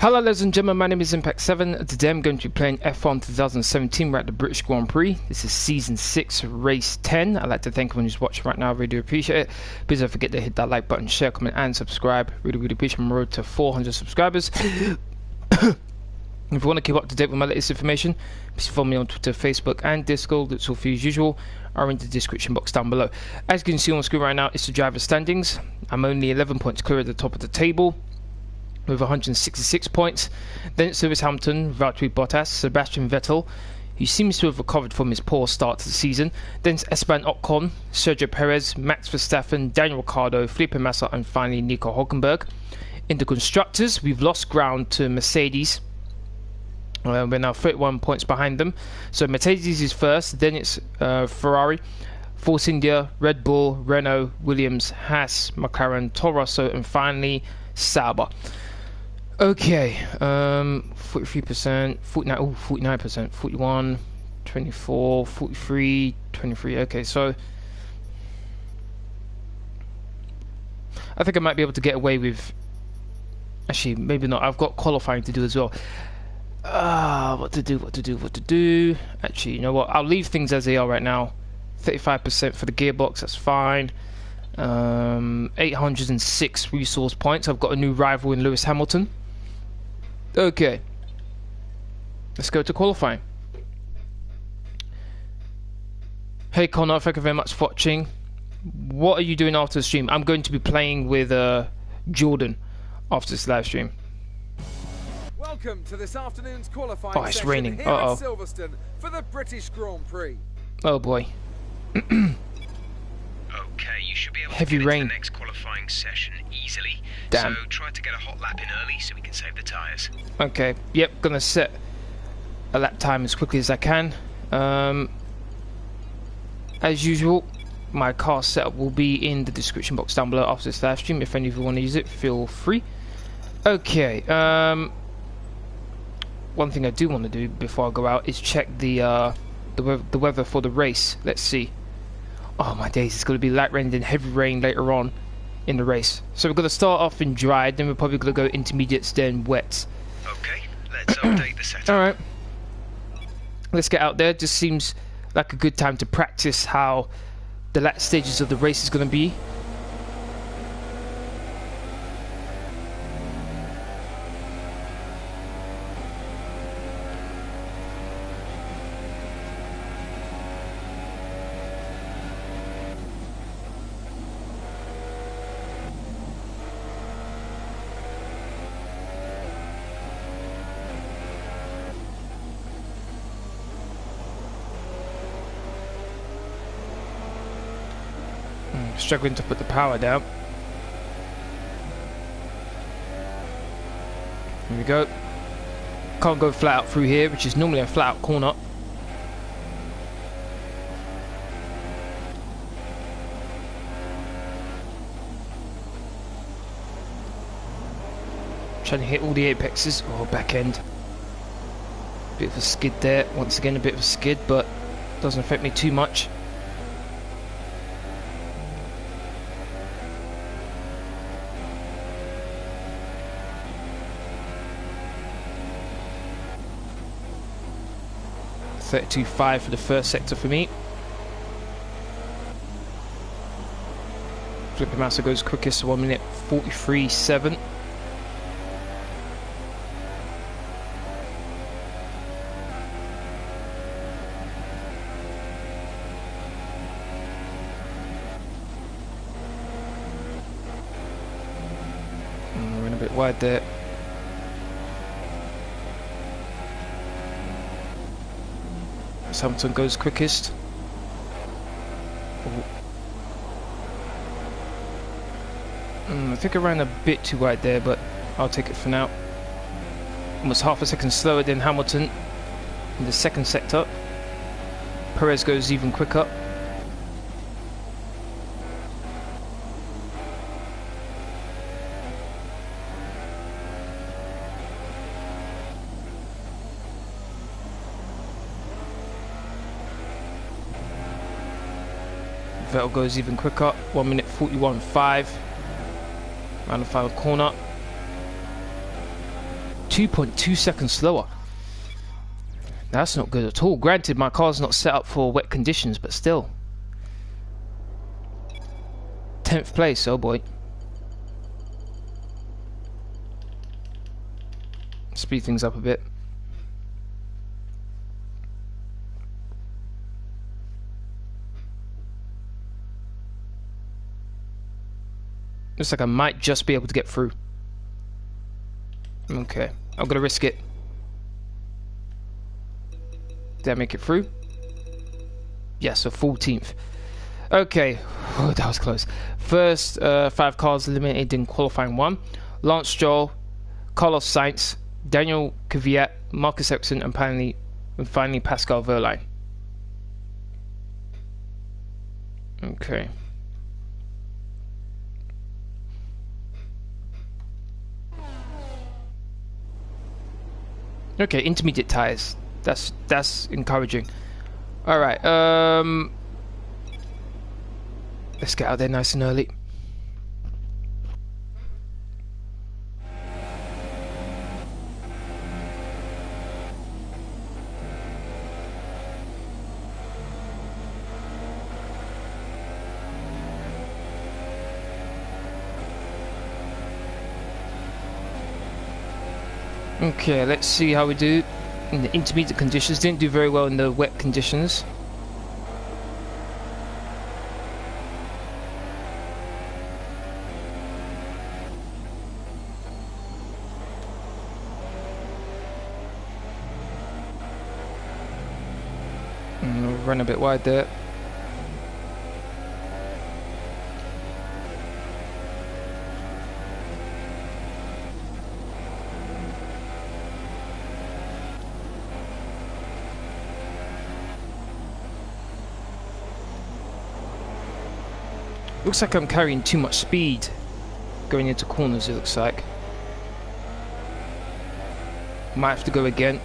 Hello ladies and gentlemen, my name is Impact7. Today I'm going to be playing F1 2017. We're at the British Grand Prix. This is Season 6, Race 10. I'd like to thank everyone who's watching right now. I really do appreciate it. Please don't forget to hit that like button, share, comment and subscribe. Really appreciate my road to 400 subscribers. If you want to keep up to date with my latest information, please follow me on Twitter, Facebook and Discord. It's all for you as usual. Are in the description box down below. As you can see on screen right now, it's the driver standings. I'm only 11 points clear at the top of the table, with 166 points. Then it's Lewis Hamilton, Valtteri Bottas, Sebastian Vettel, who seems to have recovered from his poor start to the season. Then it's Esteban Ocon, Sergio Perez, Max Verstappen, Daniel Ricciardo, Felipe Massa and finally Nico Hülkenberg. In the constructors, we've lost ground to Mercedes. We're now 31 points behind them. So Mercedes is first, then it's Ferrari, Force India, Red Bull, Renault, Williams, Haas, McLaren, Toro Rosso and finally Sauber. Okay, 43%, 49%, 41, 24, 43, 23. Okay, so I think I might be able to get away with, actually maybe not, I've got qualifying to do as well. What to do. Actually, you know what, I'll leave things as they are right now. 35% for the gearbox, that's fine. 806 resource points. I've got a new rival in Lewis Hamilton. Okay, let's go to qualifying. Hey Connor, thank you very much for watching. What are you doing after the stream? I'm going to be playing with Jordan after this live stream. Welcome to this afternoon's qualifying it's session raining. here at Silverstone for the British Grand Prix. Oh boy. Okay, you should be able Heavy to get rain. into the next qualifying session easily. Damn. So try to get a hot lap in early so we can save the tyres. Okay, yep, gonna set a lap time as quickly as I can. As usual, my car setup will be in the description box down below after this live stream. If any of you want to use it, feel free. Okay, one thing I do want to do before I go out is check the weather for the race. Let's see. Oh my days, it's going to be light rain and heavy rain later on in the race. So we're going to start off in dry, then we're probably going to go intermediates, then wets. Okay, let's update the setup. Alright. Let's get out there. Just seems like a good time to practice how the last stages of the race is going to be. Struggling to put the power down. Here we go. Can't go flat out through here, which is normally a flat out corner. Trying to hit all the apexes. Oh, back end. Bit of a skid there. Once again, a bit of a skid, but doesn't affect me too much. .32.5 for the first sector for me. Felipe Massa goes quickest, 1 minute 43.7. We're in a bit wide there. Hamilton goes quickest. I think I ran a bit too wide there, but I'll take it for now. Almost half a second slower than Hamilton in the second sector. Perez goes even quicker. Vettel goes even quicker, 1 minute 41.5. Around the final corner. 2.2 seconds slower. That's not good at all. Granted, my car's not set up for wet conditions, but still. 10th place, oh boy. Speed things up a bit. Looks like I might just be able to get through. Okay, I'm gonna risk it. Did I make it through? Yes, a 14th. Okay, oh, that was close. First 5 cars eliminated in qualifying 1. Lance Stroll, Carlos Sainz, Daniel Kvyat, Marcus Ericsson, and finally Pascal Wehrlein. Okay. Okay, intermediate tires. That's encouraging. All right. Let's get out there nice and early. Okay, let's see how we do in the intermediate conditions. Didn't do very well in the wet conditions. Run a bit wide there. Looks like I'm carrying too much speed going into corners, it looks like. Might have to go again.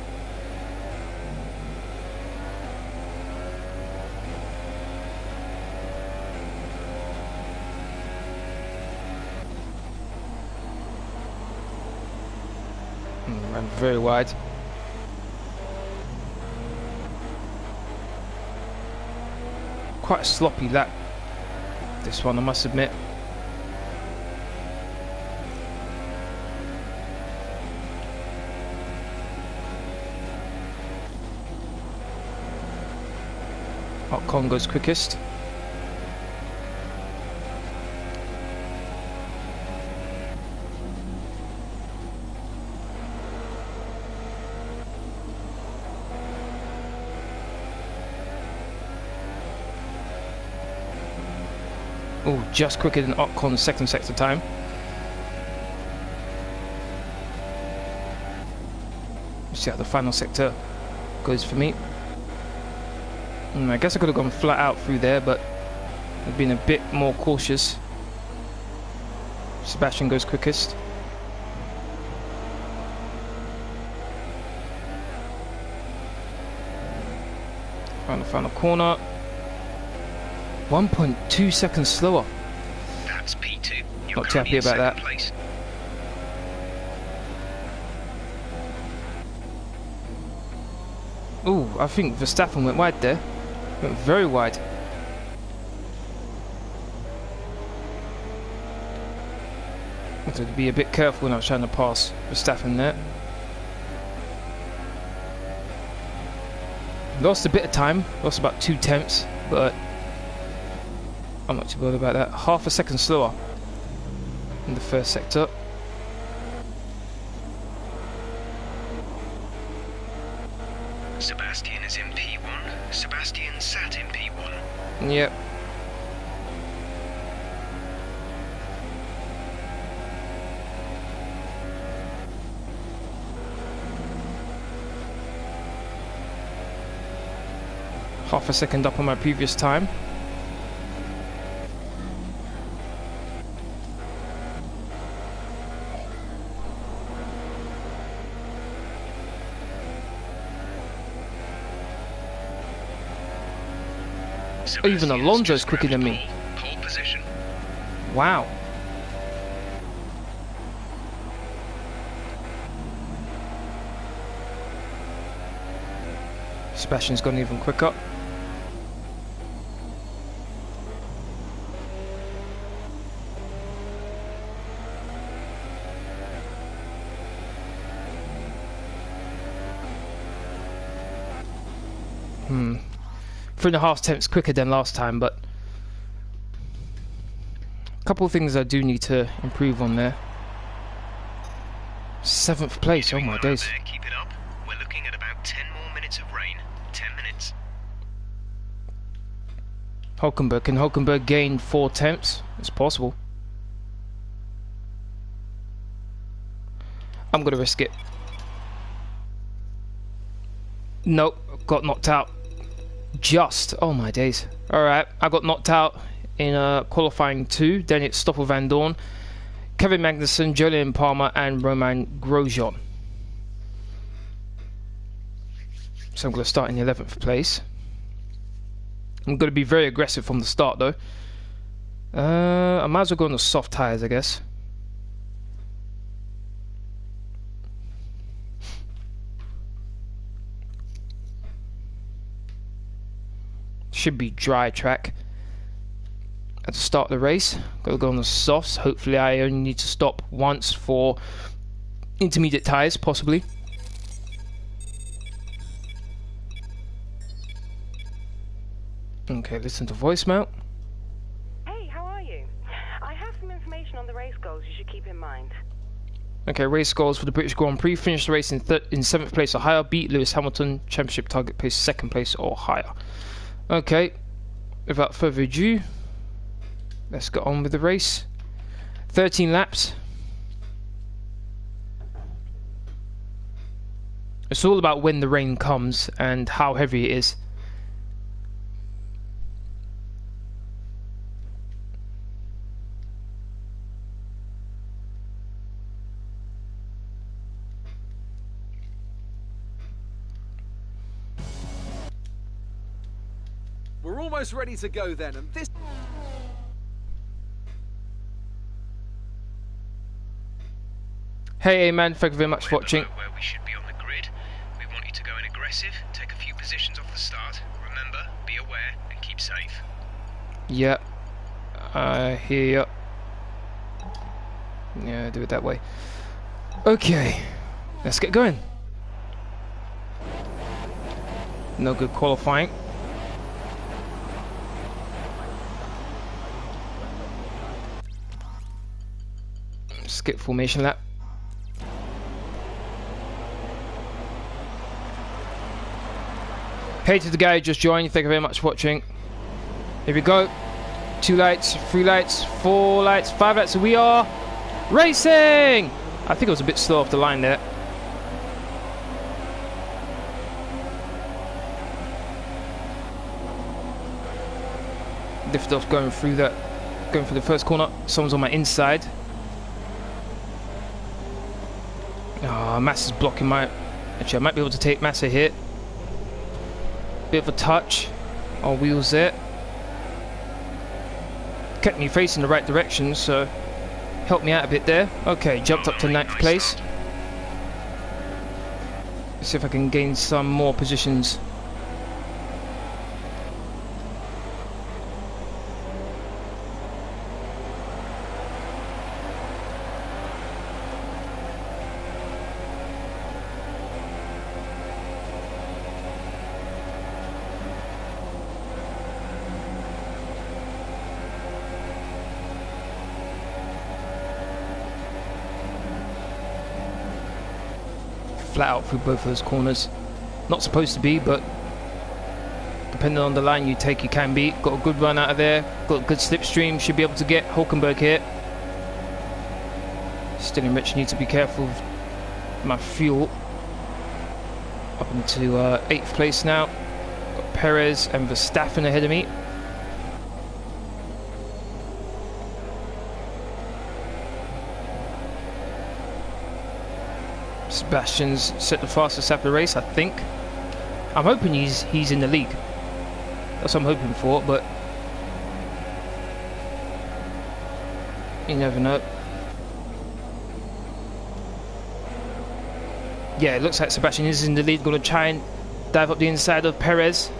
Ran very wide. Quite a sloppy lap, this one, I must admit. Ocon goes quickest. Oh, just quicker than Ocon's second sector time. Let's see how the final sector goes for me. I guess I could have gone flat out through there, but I've been a bit more cautious. Sebastian goes quickest. Found the final corner. 1.2 seconds slower. That's P2. You're Not too happy about that. Place. Ooh, I think Verstappen went wide there. Went very wide. I had to be a bit careful when I was trying to pass Verstappen there. Lost a bit of time, lost about 2 tenths, but I'm not too bothered about that. Half a second slower in the first sector. Sebastian is in P1. Sebastian sat in P1. Yep. Half a second up on my previous time. Oh, even Alonso's quicker than me. Pole position. Wow. Sebastian's gone even quicker. Hmm. 3.5 tenths quicker than last time, but a couple of things I do need to improve on there. 7th place, oh my days. Keep it up. We're looking at about 10 more minutes of rain. 10 minutes. Hulkenberg, can Hulkenberg gain 4 tenths? It's possible. I'm gonna risk it. Nope, got knocked out. Just, oh my days. Alright, I got knocked out in qualifying 2. Then it's Stoffel Van Dorn, Kevin Magnussen, Julian Palmer and Romain Grosjean. So I'm going to start in the 11th place. I'm going to be very aggressive from the start though. I might as well go on the soft tyres, I guess. Should be dry track at the start of the race. Gotta go on the softs. Hopefully I only need to stop once for intermediate tyres, possibly. Okay, listen to voicemail. Hey, how are you? I have some information on the race goals you should keep in mind. Okay, race goals for the British Grand Prix. Finished the race in 7th place or higher. Beat Lewis Hamilton. Championship target place 2nd place or higher. Okay, without further ado, let's get on with the race. 13 laps. It's all about when the rain comes and how heavy it is. We're almost ready to go then, and this... Hey man, thank you very much for watching. Where we should be on the grid. We want you to go in aggressive, take a few positions off the start. Remember, be aware and keep safe. Yep, I hear you. Yeah, do it that way. Okay, let's get going. No good qualifying. Skip formation lap. Hey to the guy who just joined, thank you very much for watching. Here we go. 2 lights, 3 lights, 4 lights, 5 lights, so we are racing! I think it was a bit slow off the line there. Lift off going through that, going for the first corner. Someone's on my inside. Ah, Massa's blocking my... Actually, I might be able to take Massa here. Bit of a touch. Our wheels there. Kept me facing the right direction, so helped me out a bit there. Okay, jumped up to 9th place. Let's see if I can gain some more positions. Flat out through both of those corners. Not supposed to be, but depending on the line you take, you can be. Got a good run out of there. Got a good slipstream. Should be able to get Hulkenberg here. Still in Rich, need to be careful with my fuel. Up into 8th place now. Got Perez and Verstappen ahead of me. Sebastian's set the fastest lap of the race, I think. I'm hoping he's in the league. That's what I'm hoping for, but you never know. Yeah, it looks like Sebastian is in the lead. Going to try and dive up the inside of Perez.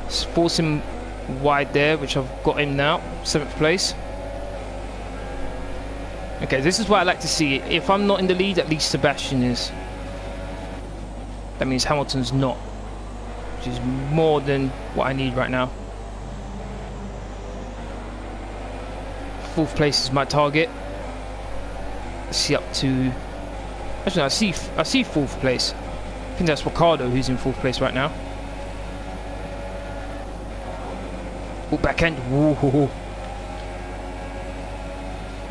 Just force him wide there, which I've got him now. 7th place. Okay, this is what I like to see. If I'm not in the lead, at least Sebastian is. That means Hamilton's not, which is more than what I need right now. 4th place is my target. Let's see up to. Actually, I see 4th place. I think that's Ricardo who's in 4th place right now. Oh, back end. Whoa.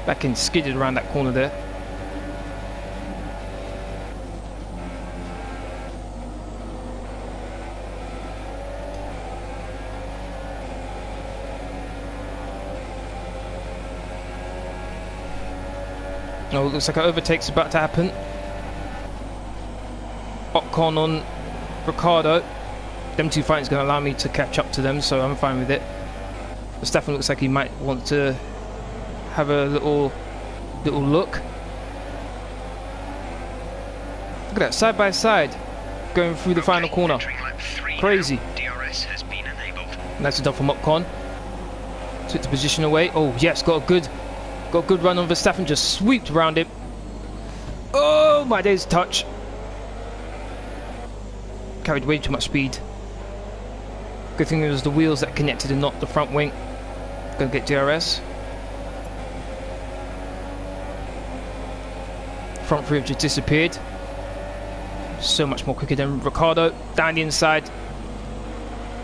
Back end skidded around that corner there. Oh, looks like an overtake's about to happen. Ocon on Ricardo. Them two fights going to allow me to catch up to them, so I'm fine with it. Verstappen looks like he might want to have a little look. Look at that, side by side, going through the final corner. Crazy. DRS has been enabled. Nicely done from Ocon. Took the position away. Oh yes, got a good run on Verstappen. Just sweeped around him. Oh my days, touch. Carried way too much speed. Good thing it was the wheels that connected and not the front wing. Gonna get DRS. Front three have just disappeared. So much more quicker than Ricardo. Down the inside.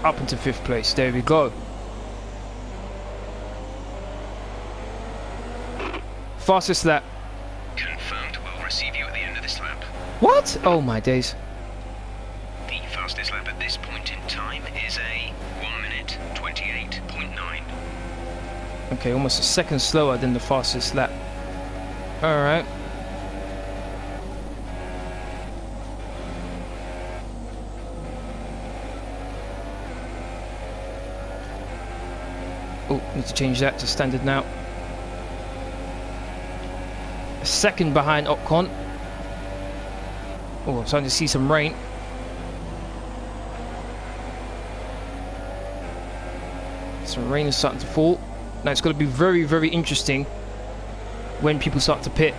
Up into 5th place. There we go. Fastest lap. Confirmed. We'll receive you at the end of this lap. What? Oh my days. The fastest lap at this point in time is a 1 minute 28.9. Okay, almost a second slower than the fastest lap. Alright. Oh, need to change that to standard now. A second behind Ocon. Oh, I'm starting to see some rain. Some rain is starting to fall. Now it's going to be very, very interesting when people start to pit.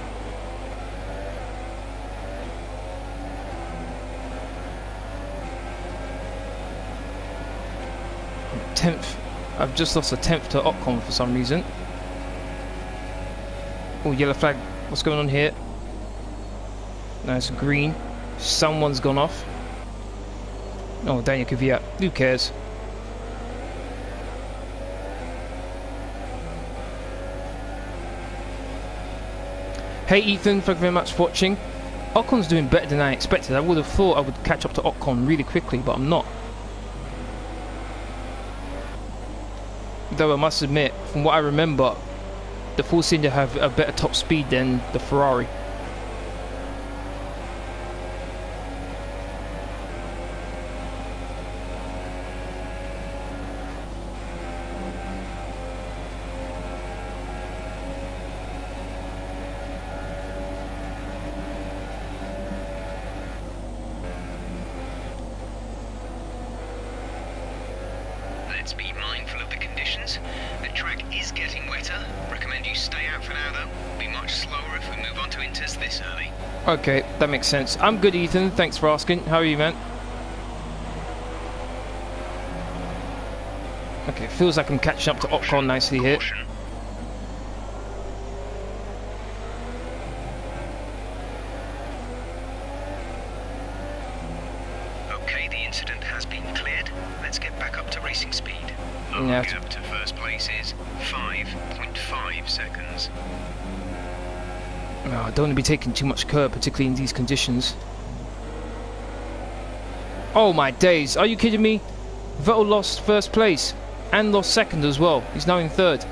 Tenth. I've just lost a 10th to Ocon for some reason. Oh, yellow flag. What's going on here? No, it's green. Someone's gone off. Oh, Daniel Kvyat. Who cares? Hey Ethan, thank you very much for watching. Ocon's doing better than I expected. I would have thought I would catch up to Ocon really quickly, but I'm not. Though I must admit, from what I remember, the Force India have a better top speed than the Ferrari. Let's be mindful of the conditions. The track is getting wetter. Recommend you stay out for now though. Be much slower if we move on to inters this early. Okay, that makes sense. I'm good, Ethan. Thanks for asking. How are you, man? Okay, feels like I'm catching up to Ocon nicely here. Okay, the incident has been cleared. Let's get back up to racing speed. Yeah. Gap to first place is 5.5 seconds. Oh, I don't want to be taking too much curb, particularly in these conditions. Oh my days, are you kidding me? Vettel lost first place and lost second as well. He's now in 3rd.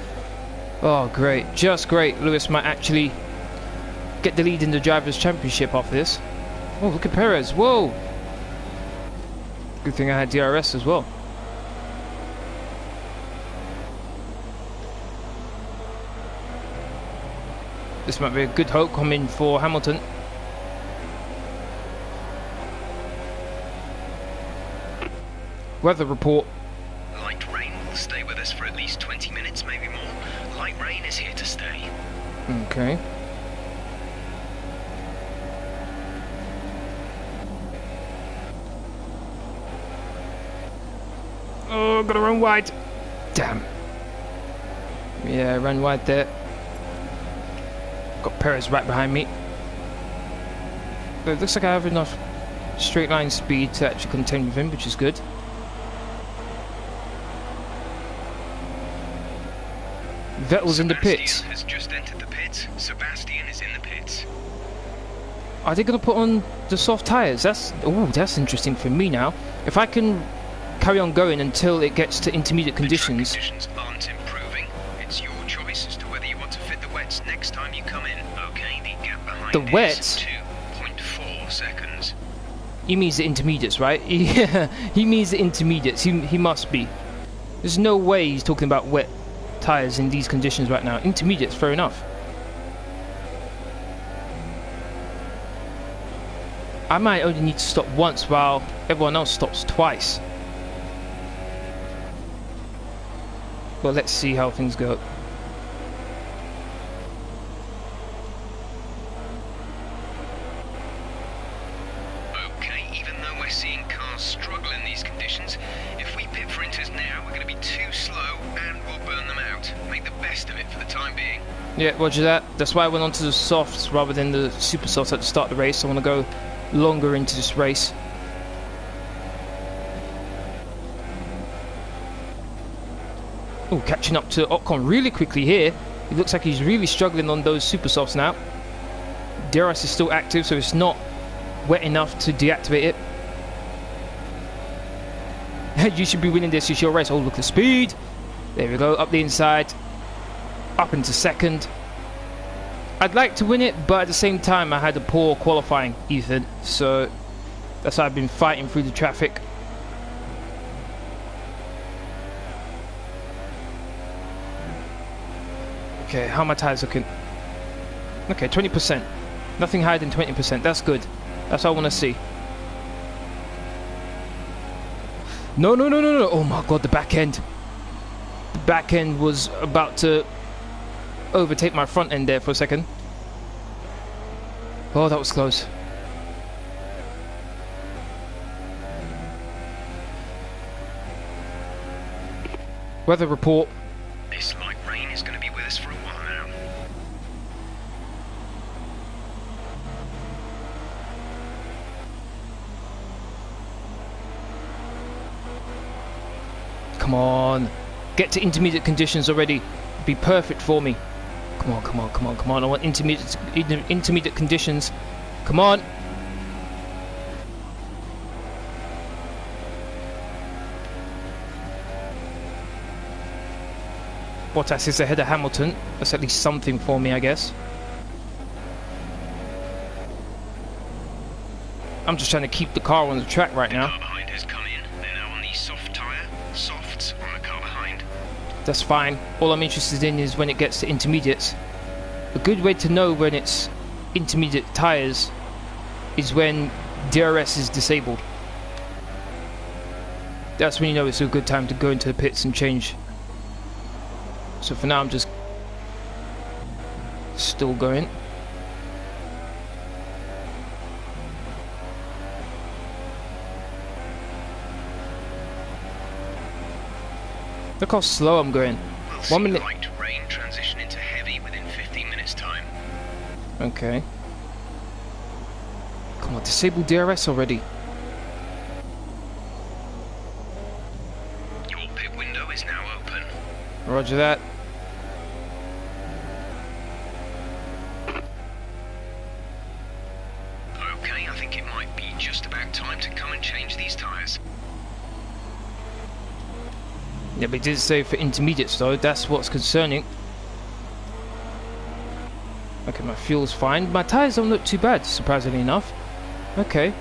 Oh great, just great. Lewis might actually get the lead in the Drivers' Championship after this. Oh, look at Perez, whoa. Good thing I had DRS as well. This might be a good hope coming for Hamilton. Weather report. Light rain will stay with us for at least 20 minutes, maybe more. Light rain is here to stay. Okay. Oh, gotta run wide. Damn. Yeah, run wide there. Got Perez right behind me. But it looks like I have enough straight line speed to actually contend with him, which is good. Vettel's in the pits. Sebastian has just entered the pits. Sebastian is in the pits. Are they going to put on the soft tyres? That's interesting for me now. If I can carry on going until it gets to intermediate conditions. The track conditions aren't improving. It's your choice as to whether you want to fit the wets next time you come in. Okay, the gap behind The wets? is 2.4 seconds. He means the intermediates, right? Yeah, he means the intermediates. He must be. There's no way he's talking about wet tyres in these conditions right now. Intermediates, fair enough. I might only need to stop once while everyone else stops twice. But let's see how things go. Okay, even though we're seeing cars struggle in these conditions, if we pit for inters now, we're going to be too slow and we'll burn them out. Make the best of it for the time being. Yeah, roger that. That's why I went on to the softs rather than the super softs at the start of the race. I want to go longer into this race. Oh, catching up to Ocon really quickly here. It looks like he's really struggling on those super softs now. DRS is still active, so it's not wet enough to deactivate it. You should be winning this. It's your race. Oh, look at the speed. There we go. Up the inside. Up into second. I'd like to win it, but at the same time, I had a poor qualifying, Ethan. So that's why I've been fighting through the traffic. Okay, how are my tyres looking? Okay, 20%. Nothing higher than 20%. That's good. That's what I want to see. No, no, no, no, no. Oh my god, the back end. The back end was about to overtake my front end there for a second. Oh, that was close. Weather report. This light rain is going to be with us for a while now. Come on. Get to intermediate conditions already. Be perfect for me. Come on, come on, come on, come on. I want intermediate conditions. Come on. Bottas is ahead of Hamilton. That's at least something for me, I guess. I'm just trying to keep the car on the track right now. The car behind has come in. They're now on the soft tyre. Softs on the car behind. That's fine. All I'm interested in is when it gets to intermediates. A good way to know when it's intermediate tyres is when DRS is disabled. That's when you know it's a good time to go into the pits and change. So for now I'm just still going. Look how slow I'm going. We'll 1 see minute. light rain transition into heavy within 15 minutes time. Okay. Come on, disable DRS already. Your pit window is now open. Roger that. Okay, I think it might be just about time to come and change these tyres. Yeah, but it did say for intermediates though, that's what's concerning. Okay, my fuel's fine. My tyres don't look too bad, surprisingly enough. Okay.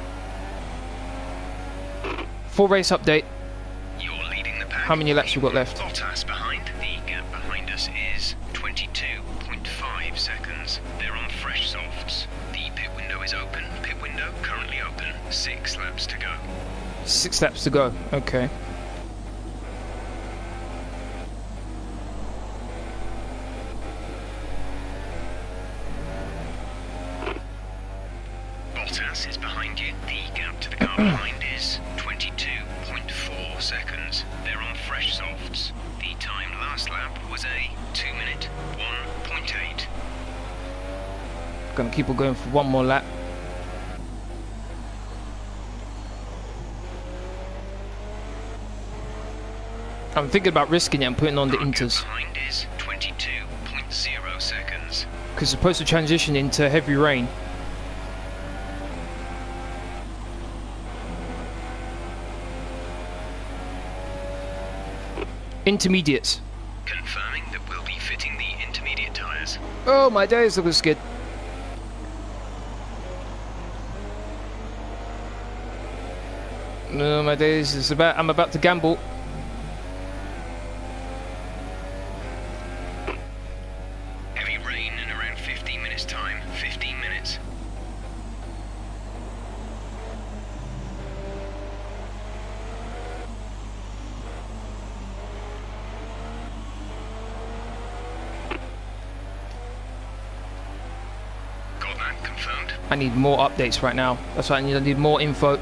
Full race update. You're leading the pack. How many laps we got left? Bottas behind. The gap behind us is 22.5 seconds. They're on fresh softs. The pit window is open. Pit window currently open. 6 laps to go. 6 laps to go. Okay. gas is behind you. The gap to the car behind is 22.4 seconds. They're on fresh softs. The time last lap was a 2-minute 1.8. Gonna keep on going for one more lap. I'm thinking about risking it and putting on the inters. Behind is 22.0 seconds. Because it's supposed to transition into heavy rain. Intermediates. Confirming that we'll be fitting the intermediate tyres. Oh my days, that looks good. No, my days, I'm about to gamble. Heavy rain in around 15 minutes time. 15 minutes. Got that confirmed. I need more updates right now. That's what I need. I need more info.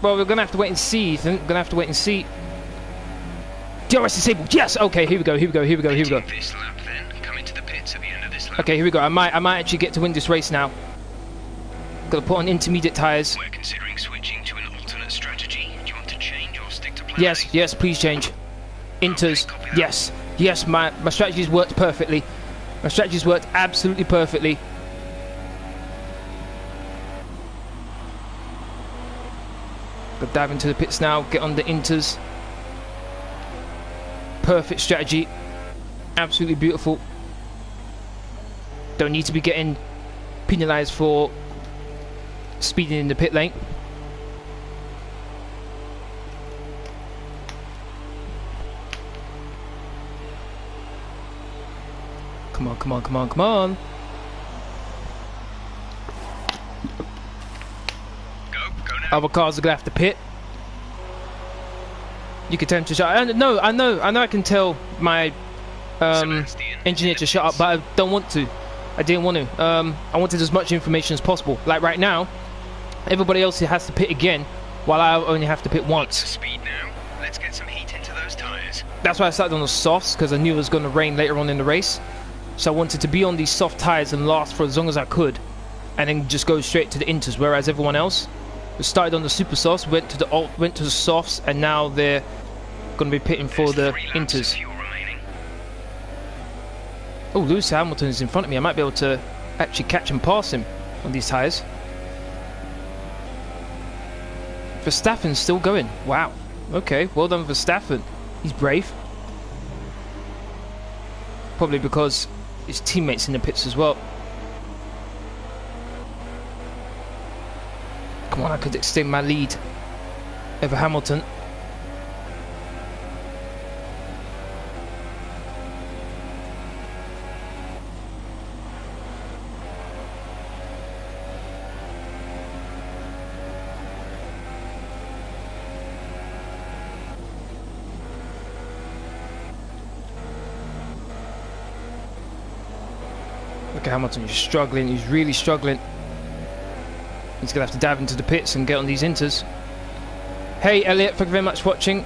Well, we're gonna have to wait and see, Ethan. Gonna have to wait and see. DRS disabled. Yes. Okay. Here we go. Here we go. Here we go. Here we go. This lap then. Come into the pits at the end of this lap. Okay. Here we go. I might actually get to win this race now. Gotta put on intermediate tires. We're considering switching to an alternate strategy. Do you want to change or stick to plan Yes. A? Yes. Please change. Inters. Okay, copy that. Yes. Yes. My strategy's worked perfectly. My strategy's worked absolutely perfectly. Gotta dive into the pits now. Get on the inters. Perfect strategy. Absolutely beautiful. Don't need to be getting penalised for speeding in the pit lane. Come on, come on, come on, come on. Go now. Other cars are gonna have to pit. You can tell him to shut up. No, I know I can tell my Sebastian engineer to shut up, but I don't want to. I didn't want to. I wanted as much information as possible. Like right now, everybody else has to pit again, while I only have to pit once. Speed now. Let's get some heat into those tyres. That's why I started on the softs, because I knew it was going to rain later on in the race. So I wanted to be on these soft tyres and last for as long as I could, and then just go straight to the inters. Whereas everyone else started on the super softs, went to the softs, and now they're going to be pitting for the inters. Oh, Lewis Hamilton is in front of me. I might be able to actually catch and pass him on these tyres. Verstappen's still going. Wow. Okay, well done Verstappen. He's brave. Probably because his teammates in the pits as well. Come on, I could extend my lead over Hamilton. Look at Hamilton, he's struggling, he's really struggling. He's going to have to dive into the pits and get on these inters. Hey Elliot, thank you very much for watching.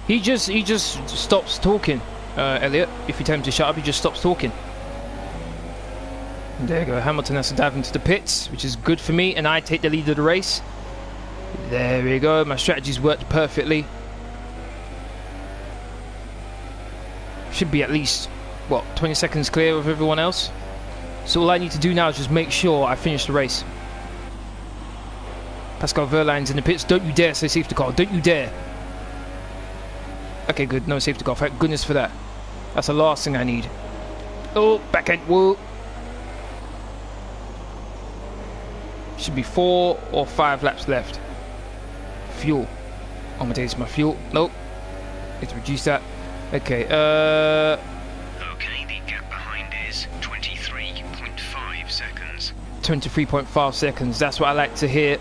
He just stops talking, Elliot. If you tell him to shut up, he just stops talking. And there you go, Hamilton has to dive into the pits, which is good for me, and I take the lead of the race. There we go, my strategy's worked perfectly. Should be at least, what, 20 seconds clear of everyone else. So all I need to do now is just make sure I finish the race. Pascal Wehrlein's in the pits. Don't you dare say safety car. Don't you dare. Okay, good. No safety car. Thank goodness for that. That's the last thing I need. Oh, back end. Whoa. Should be 4 or 5 laps left. Fuel. Oh my days, my fuel. Nope. Need to reduce that. Okay, Okay, the gap behind is 23.5 seconds. 23.5 seconds. That's what I like to hear.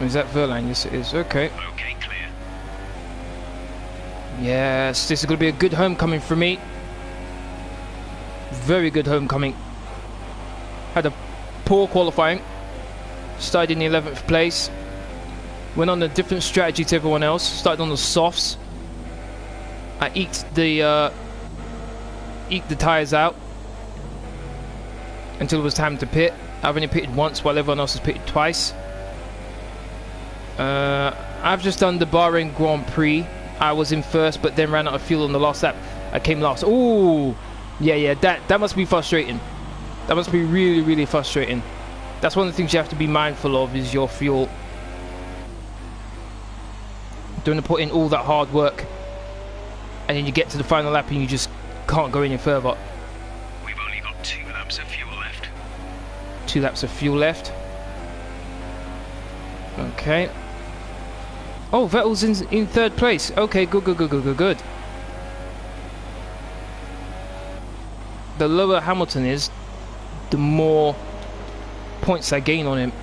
Is that Verline? Yes, it is. Okay. Okay, clear. Yes, this is going to be a good homecoming for me. Very good homecoming. Had a poor qualifying. Started in the 11th place. Went on a different strategy to everyone else. Started on the softs. I eked the tyres out until it was time to pit. I've only pitted once while everyone else has pitted twice. I've just done the Bahrain Grand Prix. I was in first, but then ran out of fuel on the last lap. I came last. Ooh, yeah, that must be frustrating. That must be really, really frustrating. That's one of the things you have to be mindful of, is your fuel. Don't put in all that hard work, and then you get to the final lap and you just can't go any further. We've only got 2 laps of fuel left. 2 laps of fuel left. Okay. Oh, Vettel's in 3rd place. Okay, good. The lower Hamilton is, the more points I gain on him.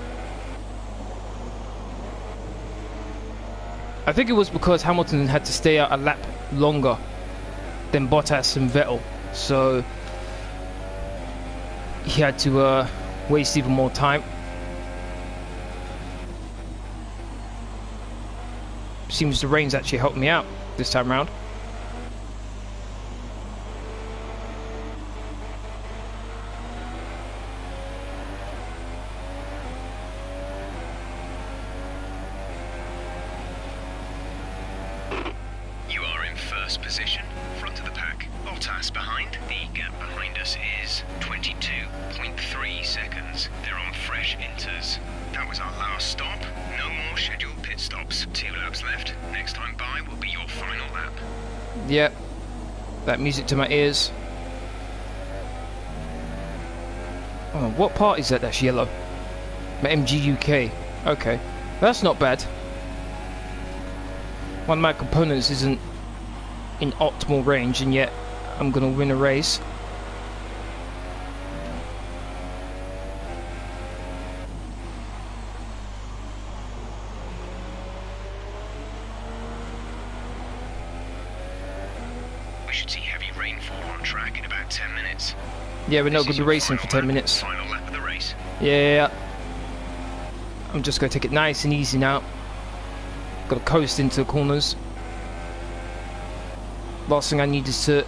I think it was because Hamilton had to stay out a lap longer than Bottas and Vettel, so he had to waste even more time. Seems the rain's actually helped me out this time round. You are in first position, front of the pack. Bottas behind. The gap behind us is 22.3 seconds. They're on fresh inters. That was our last stop. No more scheduled pit stops. 2 laps left. Next time by will be your final lap. Yep. That music to my ears. Oh, what part is that that's yellow? My MG UK. Okay. That's not bad. One of my components isn't in optimal range, and yet I'm gonna win a race. We should see heavy rainfall on track in about 10 minutes. Yeah, we're not gonna be racing for 10 minutes. Final lap of the race. Yeah. I'm just gonna take it nice and easy now. Gotta coast into the corners. Last thing I need is to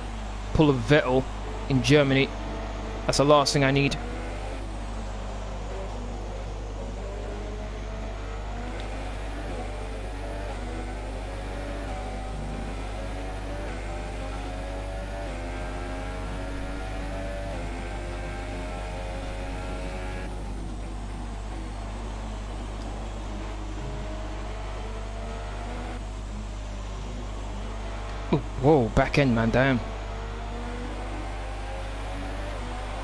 pull a Vettel in Germany. That's the last thing I need. Ooh, whoa, back end, man, damn.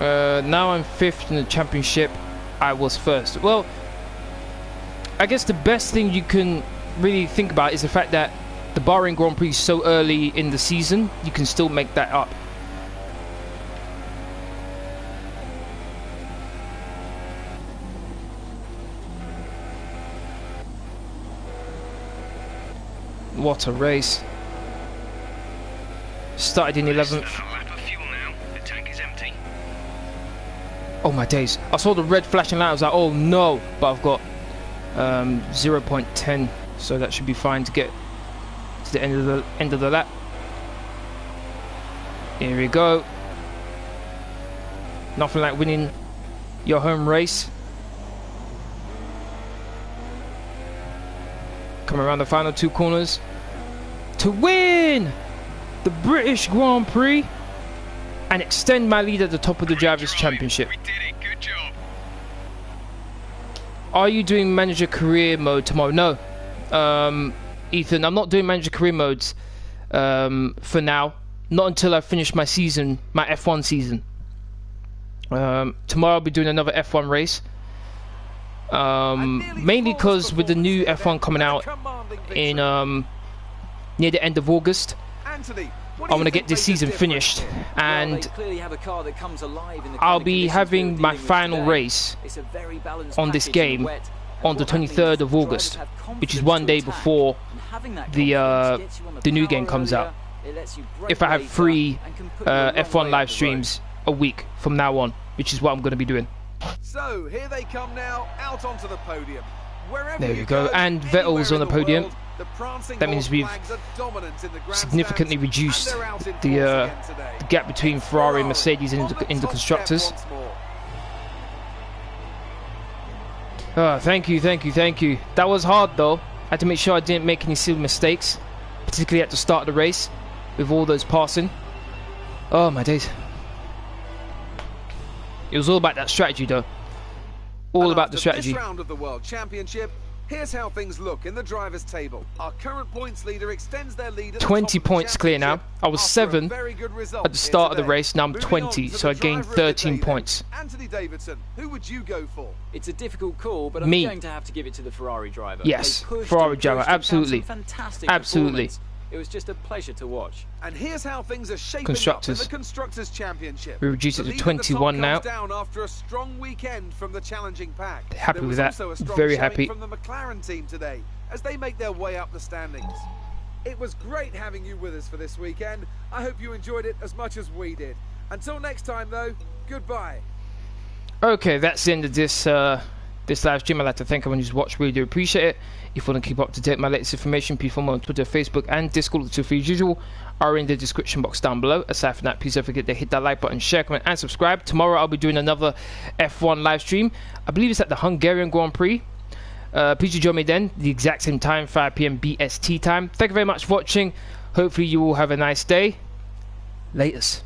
Now I'm 5th in the championship. I was 1st. Well, I guess the best thing you can really think about is the fact that the Bahrain Grand Prix is so early in the season. You can still make that up. What a race. Started in 11th. Oh my days. I saw the red flashing light. I was like, oh no. But I've got 0.10. So that should be fine to get to the end of the lap. Here we go. Nothing like winning your home race. Come around the final 2 corners to win the British Grand Prix and extend my lead at the top of the Drivers' Championship. We did it. Good job. Are you doing manager career mode tomorrow? No, Ethan, I'm not doing manager career modes for now. Not until I finish my season, my F1 season. Tomorrow I'll be doing another F1 race. Mainly because with the new F1 coming out in near the end of August, I want to get this season finished, and I'll be having my final race on this game on the 23rd of August, which is one day before the new game comes out. If I have 3 F1 live streams a week from now on, which is what I'm going to be doing. So here they come now, out onto the podium. There we go, and Vettel's on the podium. That means we've significantly reduced the gap between Ferrari and Mercedes in the constructors. Oh, thank you. That was hard though. I had to make sure I didn't make any silly mistakes, particularly at the start of the race with all those passing. Oh my days. It was all about that strategy though. All about the strategy. This round of the World Championship, here's how things look in the drivers' table. Our current points leader extends their lead at 20 points clear now. I was 7 at the start of the race, now I'm 20, so I gained 13 points. Anthony Davidson, who would you go for? It's a difficult call, but I'm going to have to give it to the Ferrari driver. Yes, Ferrari driver, absolutely. Absolutely. It was just a pleasure to watch. And here's how things are shaping up in the Constructors' Championship. We reduced it to 21 now. Down after a strong weekend from the challenging pack. Happy with that. Very happy. From the McLaren team today as they make their way up the standings. It was great having you with us for this weekend. I hope you enjoyed it as much as we did. Until next time though, goodbye. Okay, that's the end of this this live stream. I'd like to thank everyone who's watched. Really do appreciate it. If you want to keep up to date with my latest information, please follow me on Twitter, Facebook and Discord. The 2 for as usual are in the description box down below. Aside from that, please don't forget to hit that like button, share, comment and subscribe. Tomorrow I'll be doing another F1 live stream. I believe it's at the Hungarian Grand Prix. Please do join me then, the exact same time, 5 PM BST time. Thank you very much for watching. Hopefully you all have a nice day. Laters.